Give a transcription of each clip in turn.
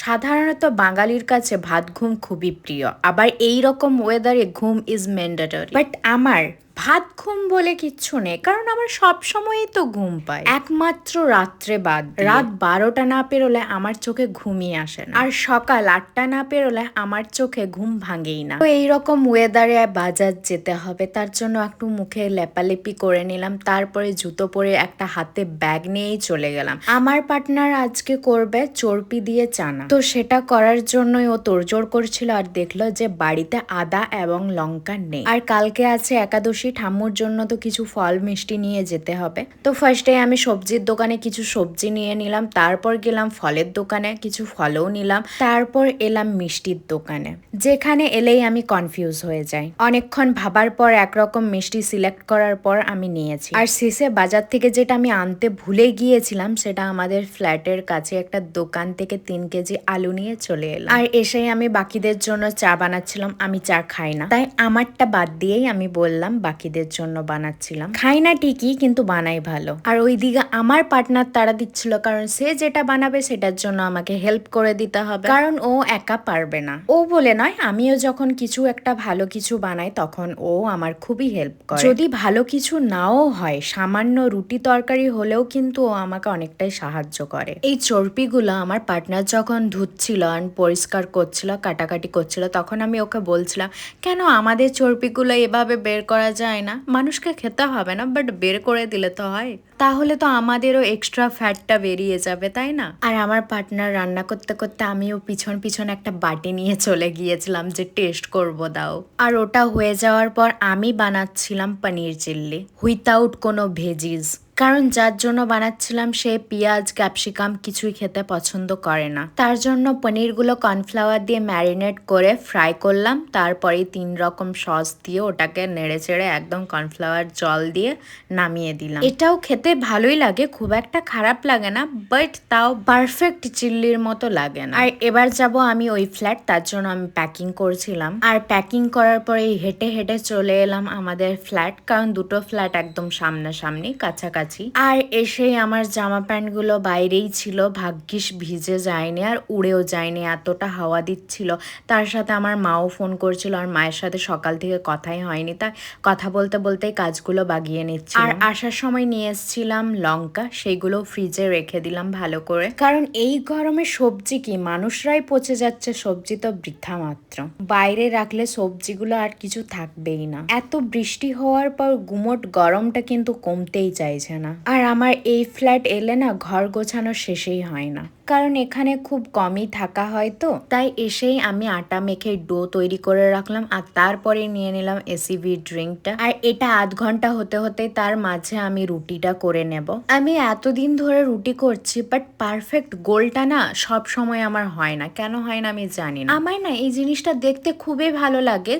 সাধারণত বাঙালির কাছে ভাত ঘুম খুবই প্রিয়, আবার এই রকম ওয়েদারে ঘুম ইজ ম্যান্ডেটরি। বাট আমার ভাত ঘুম বলে কিচ্ছু নেই, কারণ আমার সব সময়ই তো ঘুম পায়, একমাত্র রাত্রে বাদ দিয়ে। রাত 12টা না পেরোলে আমার চোখে ঘুমই আসে না, আর সকাল 8টা না পেরোলে আমার চোখে ঘুম ভাঙেই না। তো এইরকম ওয়েদারে বাজার যেতে হবে, তার জন্য একটু মুখে লেপালেপি করে নিলাম, তারপরে জুতো পরে একটা হাতে ব্যাগ নিয়েই চলে গেলাম। আমার পার্টনার আজকে করবে চর্পি দিয়ে চানা, তো সেটা করার জন্যই ও তোড়জোড় করছিল, আর দেখলো যে বাড়িতে আদা এবং লঙ্কা নেই। আর কালকে আছে একাদশী, ঠাম্মুর জন্য তো কিছু ফল মিষ্টি নিয়ে যেতে হবে। তো ফার্স্টে আমি সবজির দোকানে কিছু সবজি নিয়ে নিলাম, তারপর গেলাম ফলের দোকানে, কিছু ফলও নিলাম, তারপর এলাম মিষ্টির দোকানে, যেখানে এলেই আমি কনফিউজ হয়ে যাই। অনেকক্ষণ ভাবার পর একরকম মিষ্টি সিলেক্ট করার পর আমি নিয়েছি। আর শেষে বাজার থেকে যেটা আমি আনতে ভুলে গিয়েছিলাম, সেটা আমাদের ফ্ল্যাটের কাছে একটা দোকান থেকে 3 কেজি আলু নিয়ে চলে এলাম। আর এসেই আমি বাকিদের জন্য চা বানাচ্ছিলাম। আমি চা খাই না, তাই আমারটা বাদ দিয়েই আমি বললাম বাকিদের জন্য বানাচ্ছিলাম। খাই না ঠিকই, কিন্তু বানাই ভালো। আর ওইদিকে আমার পার্টনার তাড়া দিচ্ছিল, কারণ সে যেটা বানাবে সেটার জন্য আমাকে হেল্প করে দিতে হবে, কারণ ও একা পারবে না। ও বলে নয়, আমিও যখন কিছু একটা ভালো কিছু বানাই তখন ও আমার খুবই হেল্প করে। যদি ভালো কিছু নাও হয়, সামান্য রুটি তরকারি হলেও কিন্তু ও আমাকে অনেকটাই সাহায্য করে। এই চর্পিগুলো আমার পার্টনার যখন ধুচ্ছিল আর পরিষ্কার করছিল, কাটাকাটি করছিল, তখন আমি ওকে বলছিলাম, কেন আমাদের চর্পিগুলো এভাবে বের করা যায় না? মানুষকে খেতে হবে না, বাট বের করে দিলে তো হয়, তাহলে তো আমাদেরও এক্সট্রা ফ্যাটটা বেরিয়ে যাবে, তাই না? আর আমার পার্টনার রান্না করতে করতে আমিও পিছন পিছন একটা বাটি নিয়ে চলে গিয়েছিলাম যে টেস্ট করব দাও। আর ওটা হয়ে যাওয়ার পর আমি বানাচ্ছিলাম পনির চিল্লি উইথাউট কোনো ভেজিস, কারণ যার জন্য বানাচ্ছিলাম সে পেঁয়াজ ক্যাপসিকাম কিছুই খেতে পছন্দ করে না। তার জন্য পনিরগুলো কর্নফ্লাওয়ার দিয়ে ম্যারিনেট করে ফ্রাই করলাম, তারপরে 3 রকম সস দিয়ে ওটাকে নেড়ে চেড়ে একদম কর্নফ্লাওয়ার জল দিয়ে নামিয়ে দিলাম। এটাও খেতে ভালোই লাগে, খুব একটা খারাপ লাগে না, বাট তাও পারফেক্ট চিল্লির মতো লাগে না। আর এবার যাব আমি ওই ফ্ল্যাট, তার জন্য আমি প্যাকিং করছিলাম। আর প্যাকিং করার পরে হেঁটে হেঁটে চলে এলাম আমাদের ফ্ল্যাট, কারণ দুটো ফ্ল্যাট একদম সামনাসামনি, কাছাকাছি। আর এসেই আমার জামা প্যান্টগুলো বাইরেই ছিল, ভাগ্যিস ভিজে যায়নি আর উড়েও যায়নি, এতটা হাওয়া দিচ্ছিল। তার সাথে আমার মাও ফোন করছিল, আর মায়ের সাথে সকাল থেকে কথাই হয়নি, তাই কথা বলতে বলতেই কাজগুলো বাগিয়ে নিচ্ছি। আর আসার সময় নিয়ে এসেছিলাম লঙ্কা, সেইগুলো ফ্রিজে রেখে দিলাম ভালো করে, কারণ এই গরমে সবজি কি, মানুষরাই পচে যাচ্ছে, সবজি তো বৃথা মাত্র। বাইরে রাখলে সবজিগুলো আর কিছু থাকবেই না। এত বৃষ্টি হওয়ার পর গুমোট গরমটা কিন্তু কমতেই চাইছে না। আর আমার এই ফ্ল্যাট এলে না ঘর গোছানো শেষেই হয় না, কারণ এখানে খুব কমই থাকা হয়, তো তাই এসেই আমি আটা মেখে ডো তৈরি করে রাখলাম, আর তারপরে নিয়ে নিলাম এসিভি ড্রিঙ্কটা। আর এটা আধ ঘন্টা হতে হতে তার মাঝে আমি রুটিটা করে নেব। আমি এতদিন ধরে রুটি করছি, বাট পারফেক্ট গোলটা না সব সময় আমার হয় না। কেন হয় না আমি জানি না। আমার না এই জিনিসটা দেখতে খুবই ভালো লাগে।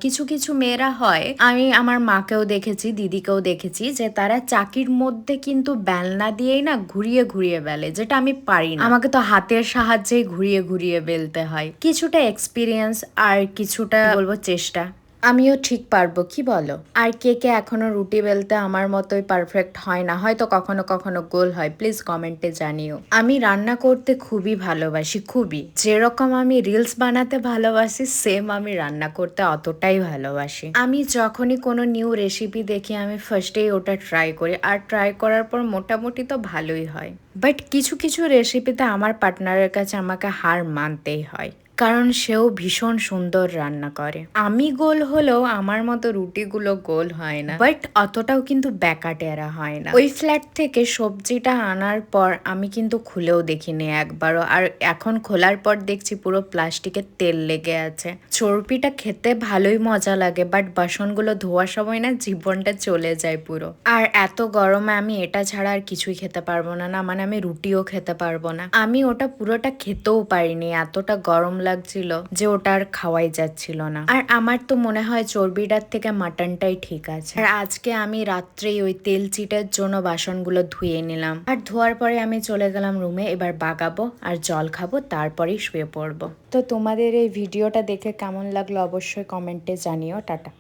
কিছু কিছু মেয়েরা হয়, আমি আমার মাকেও দেখেছি, দিদিকেও দেখেছি, যে তারা চাকির মধ্যে কিন্তু বেলনা দিয়েই না ঘুরিয়ে ঘুরিয়ে বেলে, যেটা আমি পারি না। আমাকে তো হাতের সাহায্যেই ঘুরিয়ে ঘুরিয়ে বেলতে হয়। কিছুটা এক্সপিরিয়েন্স আর কিছুটা বলবো চেষ্টা, আমিও ঠিক পারবো, কি বলো? আর কে কে এখনো রুটি বেলতে আমার মতোই পারফেক্ট হয় না, হয়তো কখনো কখনো গোল হয়, প্লিজ কমেন্টে জানিও। আমি রান্না করতে খুবই ভালোবাসি, খুবই। যেরকম আমি রিলস বানাতে ভালোবাসি, সেম আমি রান্না করতে অতটাই ভালোবাসি। আমি যখনই কোনো নিউ রেসিপি দেখি, আমি ফার্স্টেই ওটা ট্রাই করি, আর ট্রাই করার পর মোটামুটি তো ভালোই হয়। বাট কিছু কিছু রেসিপিতে আমার পার্টনারের কাছে আমাকে হার মানতেই হয়, কারণ সেও ভীষণ সুন্দর রান্না করে। আমি গোল হলেও আমার মতো রুটিগুলো গোল হয় না, বাট অতটাও কিন্তু ব্যাকাটেরা হয় না। ওই ফ্ল্যাট থেকে সবজিটা আনার পর আমি কিন্তু খুলেও দেখিনি একবারও, আর এখন খোলার পর দেখছি পুরো প্লাস্টিকের তেল লেগে আছে। চর্পিটা খেতে ভালোই মজা লাগে, বাট বাসনগুলো ধোয়ার সময় না জীবনটা চলে যায় পুরো। আর এত গরমে আমি এটা ছাড়া আর কিছুই খেতে পারবো না, না মানে আমি রুটিও খেতে পারবো না। আমি ওটা পুরোটা খেতেও পারিনি, এতটা গরম লাগছিল যে ওটা আর খাওয়াই যাচ্ছিল না। আর আমার তো মনে হয় চর্বিটার থেকে মাটনটাই ঠিক আছে। আর আজকে আমি রাত্রেই ওই তেল চিটের জন্য বাসনগুলো ধুয়ে নিলাম, আর ধোয়ার পরে আমি চলে গেলাম রুমে। এবার বাগাবো আর জল খাবো, তারপরেই শুয়ে পড়বো। তো তোমাদের এই ভিডিওটা দেখে কেমন লাগলো অবশ্যই কমেন্টে জানিও। টাটা।